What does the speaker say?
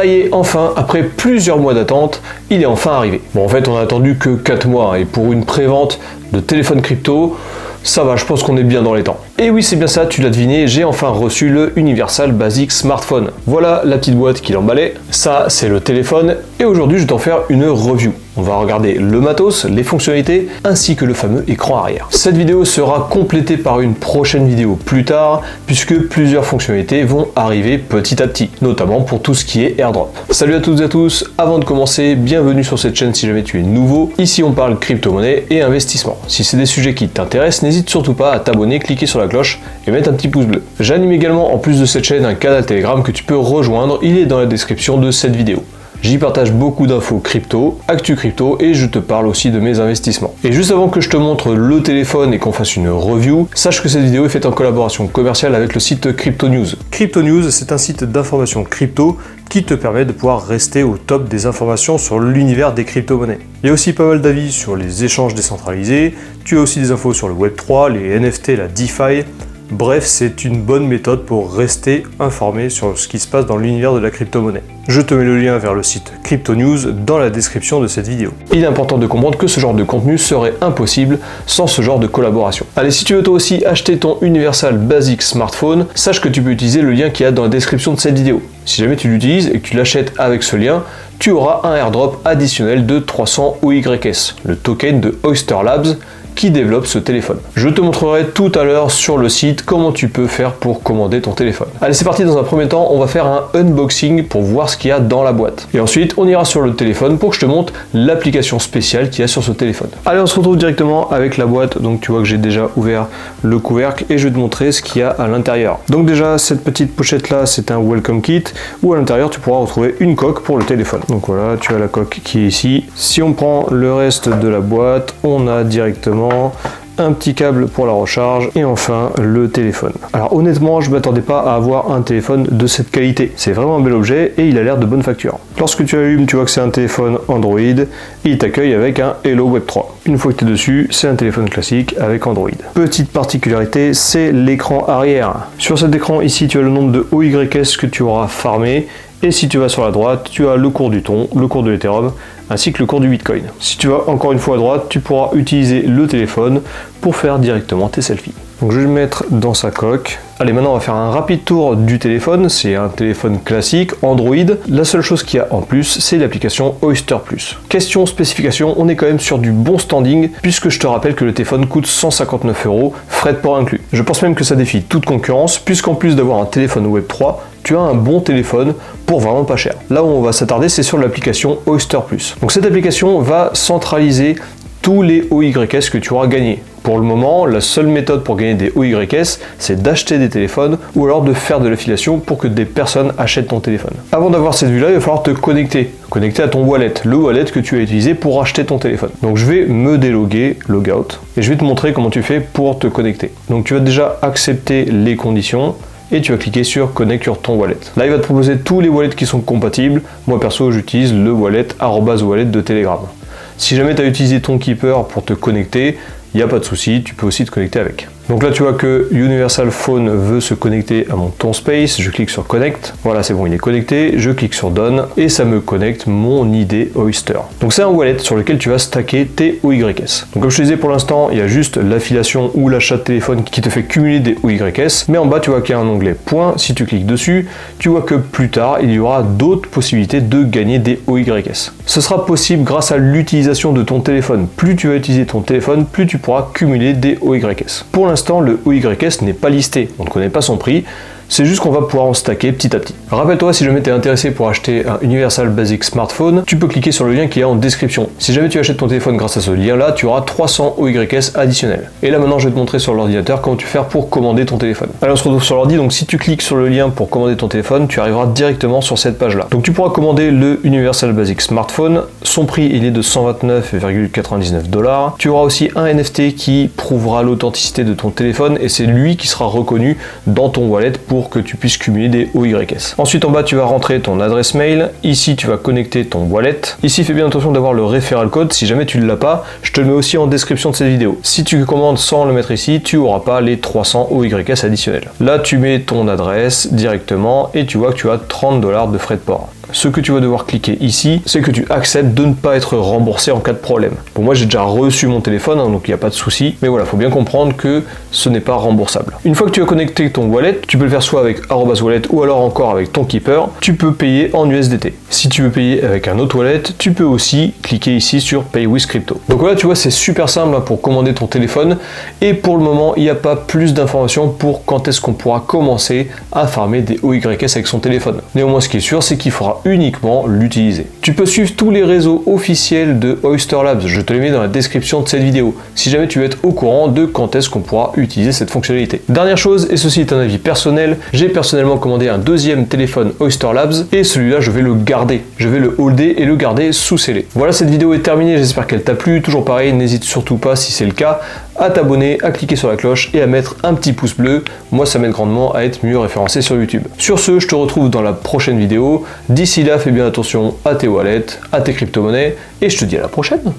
Ça y est, enfin, après plusieurs mois d'attente, il est enfin arrivé. Bon, en fait, on a attendu que 4 mois, et pour une prévente de téléphone crypto, ça va, je pense qu'on est bien dans les temps. Et oui, c'est bien ça, tu l'as deviné, j'ai enfin reçu le Universal Basic Smartphone. Voilà la petite boîte qui l'emballait. Ça, c'est le téléphone. Et aujourd'hui, je vais t'en faire une review. On va regarder le matos, les fonctionnalités, ainsi que le fameux écran arrière. Cette vidéo sera complétée par une prochaine vidéo plus tard, puisque plusieurs fonctionnalités vont arriver petit à petit, notamment pour tout ce qui est AirDrop. Salut à toutes et à tous, avant de commencer, bienvenue sur cette chaîne si jamais tu es nouveau. Ici, on parle crypto-monnaie et investissement. Si c'est des sujets qui t'intéressent, n'hésite surtout pas à t'abonner, cliquer sur la cloche et mettre un petit pouce bleu. J'anime également, en plus de cette chaîne, un canal Telegram que tu peux rejoindre, il est dans la description de cette vidéo. J'y partage beaucoup d'infos crypto, actu crypto et je te parle aussi de mes investissements. Et juste avant que je te montre le téléphone et qu'on fasse une review, sache que cette vidéo est faite en collaboration commerciale avec le site Crypto News. Crypto News, c'est un site d'information crypto qui te permet de pouvoir rester au top des informations sur l'univers des crypto-monnaies. Il y a aussi pas mal d'avis sur les échanges décentralisés, tu as aussi des infos sur le Web3, les NFT, la DeFi. Bref, c'est une bonne méthode pour rester informé sur ce qui se passe dans l'univers de la crypto-monnaie. Je te mets le lien vers le site Crypto News dans la description de cette vidéo. Il est important de comprendre que ce genre de contenu serait impossible sans ce genre de collaboration. Allez, si tu veux toi aussi acheter ton Universal Basic Smartphone, sache que tu peux utiliser le lien qu'il y a dans la description de cette vidéo. Si jamais tu l'utilises et que tu l'achètes avec ce lien, tu auras un airdrop additionnel de 300 OYS, le token de Oyster Labs, qui développe ce téléphone. Je te montrerai tout à l'heure sur le site comment tu peux faire pour commander ton téléphone. Allez, c'est parti. Dans un premier temps, on va faire un unboxing pour voir ce qu'il y a dans la boîte. Et ensuite, on ira sur le téléphone pour que je te montre l'application spéciale qu'il y a sur ce téléphone. Allez, on se retrouve directement avec la boîte. Donc tu vois que j'ai déjà ouvert le couvercle et je vais te montrer ce qu'il y a à l'intérieur. Donc déjà, cette petite pochette là, c'est un welcome kit où à l'intérieur tu pourras retrouver une coque pour le téléphone. Donc voilà, tu as la coque qui est ici. Si on prend le reste de la boîte, on a directement un petit câble pour la recharge et enfin le téléphone. Alors honnêtement, je m'attendais pas à avoir un téléphone de cette qualité. C'est vraiment un bel objet et il a l'air de bonne facture. Lorsque tu allumes, tu vois que c'est un téléphone Android et il t'accueille avec un Hello Web 3. Une fois que tu es dessus, c'est un téléphone classique avec Android. Petite particularité, c'est l'écran arrière. Sur cet écran ici, tu as le nombre de OYS que tu auras farmé. Et si tu vas sur la droite, tu as le cours du thon, le cours de l'Ethereum, ainsi que le cours du Bitcoin. Si tu vas encore une fois à droite, tu pourras utiliser le téléphone pour faire directement tes selfies. Donc je vais le mettre dans sa coque. Allez, maintenant on va faire un rapide tour du téléphone. C'est un téléphone classique, Android. La seule chose qu'il y a en plus, c'est l'application Oyster Plus. Question spécification, on est quand même sur du bon standing, puisque je te rappelle que le téléphone coûte 159 €, frais de port inclus. Je pense même que ça défie toute concurrence, puisqu'en plus d'avoir un téléphone Web 3, tu as un bon téléphone pour vraiment pas cher. Là où on va s'attarder, c'est sur l'application Oyster Plus. Donc cette application va centraliser tous les OYS que tu auras gagnés. Pour le moment, la seule méthode pour gagner des OYS, c'est d'acheter des téléphones ou alors de faire de l'affiliation pour que des personnes achètent ton téléphone. Avant d'avoir cette vue-là, il va falloir te connecter à ton wallet, le wallet que tu as utilisé pour acheter ton téléphone. Donc je vais me déloguer, logout, et je vais te montrer comment tu fais pour te connecter. Donc tu vas déjà accepter les conditions et tu vas cliquer sur Connect sur ton wallet. Là, il va te proposer tous les wallets qui sont compatibles. Moi perso, j'utilise le wallet @wallet de Telegram. Si jamais tu as utilisé ton Keeper pour te connecter, il n'y a pas de souci, tu peux aussi te connecter avec. Donc là, tu vois que Universal Phone veut se connecter à mon TonSpace. Je clique sur Connect. Voilà, c'est bon, il est connecté. Je clique sur Done et ça me connecte mon ID Oyster. Donc c'est un wallet sur lequel tu vas stacker tes OYS. Donc comme je te disais, pour l'instant, il y a juste l'affiliation ou l'achat de téléphone qui te fait cumuler des OYS. Mais en bas, tu vois qu'il y a un onglet Points. Si tu cliques dessus, tu vois que plus tard, il y aura d'autres possibilités de gagner des OYS. Ce sera possible grâce à l'utilisation de ton téléphone. Plus tu vas utiliser ton téléphone, plus tu pourras cumuler des OYS. Pour l'instant, le OYS n'est pas listé, on ne connaît pas son prix, c'est juste qu'on va pouvoir en stacker petit à petit. Rappelle-toi, si jamais tu es intéressé pour acheter un Universal Basic Smartphone, tu peux cliquer sur le lien qui est en description. Si jamais tu achètes ton téléphone grâce à ce lien-là, tu auras 300 OYS additionnels. Et là maintenant, je vais te montrer sur l'ordinateur comment tu faire pour commander ton téléphone. Allez, on se retrouve sur l'ordi, donc si tu cliques sur le lien pour commander ton téléphone, tu arriveras directement sur cette page-là. Donc tu pourras commander le Universal Basic Smartphone, son prix il est de 129,99 $. Tu auras aussi un NFT qui prouvera l'authenticité de ton téléphone et c'est lui qui sera reconnu dans ton wallet pour que tu puisses cumuler des OYS. Ensuite en bas tu vas rentrer ton adresse mail, ici tu vas connecter ton wallet, ici fais bien attention d'avoir le referral code, si jamais tu ne l'as pas, je te le mets aussi en description de cette vidéo. Si tu commandes sans le mettre ici, tu n'auras pas les 300 OYS additionnels. Là tu mets ton adresse directement et tu vois que tu as 30 $ de frais de port. Ce que tu vas devoir cliquer ici, c'est que tu acceptes de ne pas être remboursé en cas de problème. Bon, moi j'ai déjà reçu mon téléphone, hein, donc il n'y a pas de souci, mais voilà, il faut bien comprendre que ce n'est pas remboursable. Une fois que tu as connecté ton wallet, tu peux le faire soit avec @wallet ou alors encore avec ton Keeper, tu peux payer en USDT. Si tu veux payer avec un autre wallet, tu peux aussi cliquer ici sur Pay with Crypto. Donc voilà, tu vois, c'est super simple pour commander ton téléphone, et pour le moment, il n'y a pas plus d'informations pour quand est-ce qu'on pourra commencer à farmer des OYS avec son téléphone. Néanmoins, ce qui est sûr, c'est qu'il faudra uniquement l'utiliser. Tu peux suivre tous les réseaux officiels de Oyster Labs, je te les mets dans la description de cette vidéo, si jamais tu veux être au courant de quand est-ce qu'on pourra utiliser cette fonctionnalité. Dernière chose, et ceci est un avis personnel, j'ai personnellement commandé un deuxième téléphone Oyster Labs, et celui-là je vais le garder, je vais le holder et le garder sous scellé. Voilà, cette vidéo est terminée, j'espère qu'elle t'a plu. Toujours pareil, n'hésite surtout pas, si c'est le cas, à t'abonner, à cliquer sur la cloche et à mettre un petit pouce bleu. Moi, ça m'aide grandement à être mieux référencé sur YouTube. Sur ce, je te retrouve dans la prochaine vidéo. D'ici là, fais bien attention à tes wallets, à tes crypto-monnaies, et je te dis à la prochaine.